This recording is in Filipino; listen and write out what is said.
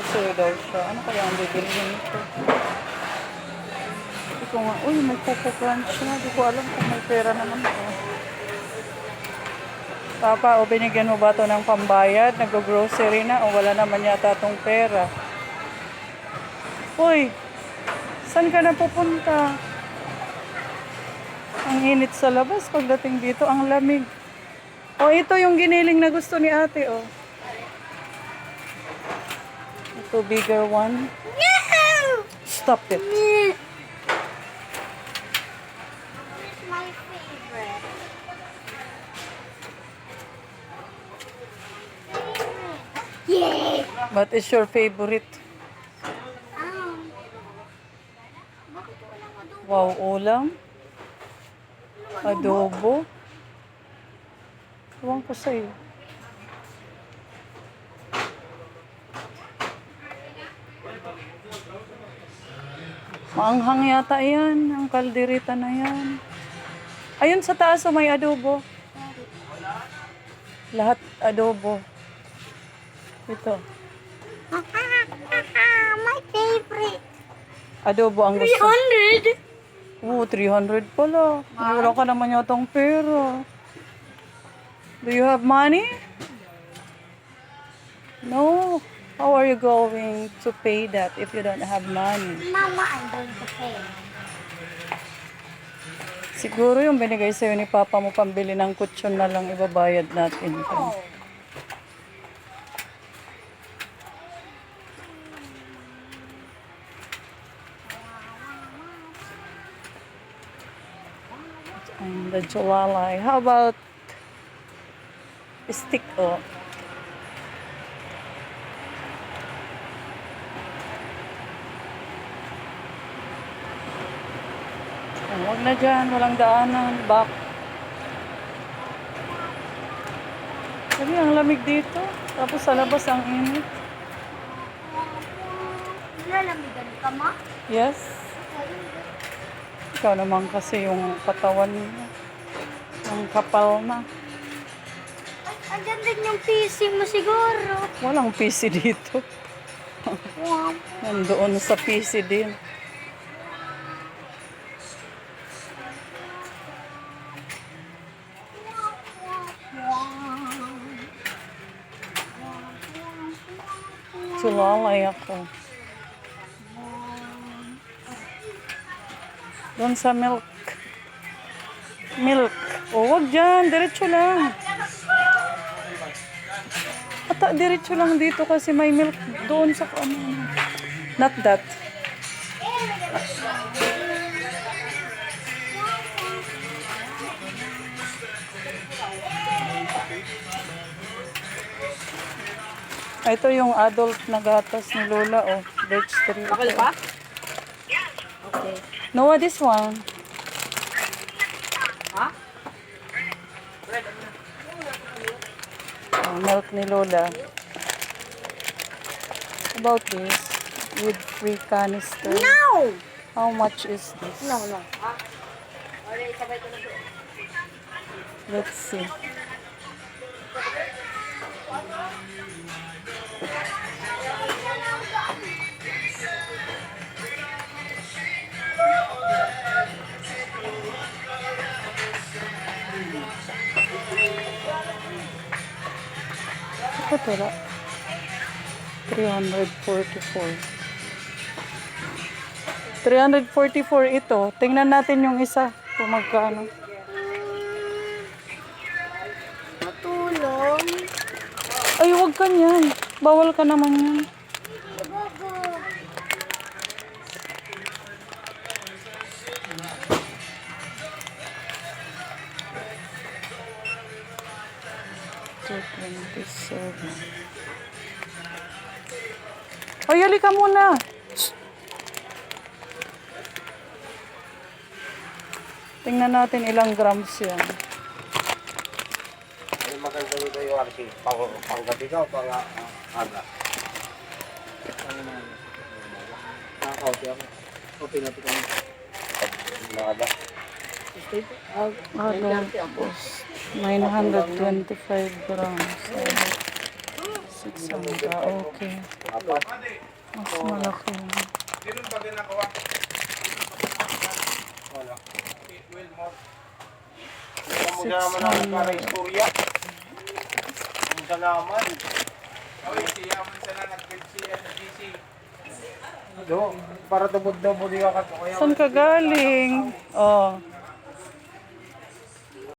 grocery daw siya. Ano kaya ang bibilihin nito? Hindi ko nga, uy, may Coco Crunch na. Hindi ko alam kung may pera naman ako. Papa, o binigyan mo ba ito ng pambayad? Nag-grocery na o wala naman yata itong pera? Uy, saan ka na pupunta? Ang init sa labas pagdating dito, ang lamig. O, ito yung giniling na gusto ni ate, o. Ito, bigger one. No! Stop it. My favorite. Yeah! What is your favorite? Bakit walang adobo? Wow, ulam. Adobo. Ewan ko sa'yo. Maanghang yata yan. Ang kalderita na yan. Ayun sa taas o may adobo. Lahat adobo. Ito. My favorite. Adobo ang gusto. 300? Oo, 300 pala. Wala ka naman yatang pera. Do you have money? No. How are you going to pay that if you don't have money? Mama, I'm going to pay. Siguro yung binigay sa'yo ni Papa mo pambili ng kutsyon na lang ibabayad natin. Oh. And the Jolalay. How about stick o? Oh, wag na dyan. Walang daanan. Back. Sabi, ang lamig dito. Tapos sa labas ang init. Lalamigan ka, ma? Yes. Ikaw naman kasi yung katawan mo. Ang kapal na. Andyan din yung PC mo siguro. Walang PC dito. Wow. Nandoon sa PC din. Sulalay ako. Doon sa milk. Milk. O, wag dyan. Diretso lang. Ata, diretso lang dito kasi may milk doon sa ano. Not that. Ito yung adult na gatas ni Lola, oh. Birch tree. Bakal pa? Okay. No, this one. Ha? Oh, milk ni Lola. About this with free canister. No! How much is this? No, no. Let's see. Ito tira. 344. 344 ito. Tingnan natin yung isa. Kung magkano. Matulong. Ay, huwag ka niyan. Bawal ka naman yan. Gogo. Ay, halika muna. Shh. Tingnan natin ilang grams yan. Ano maganda nito yung RC? Panggabi ka o aga? Nakakauti ako. O, pinapit ako. Maaga. Tapos, 925 grams. 600. Okay. Apat. Mas malaki. Wala. Tingnan mo na naman ang para istorya. Ang salaman. Do, para tubod-tubod yung kaya Saan ka galing? Oh.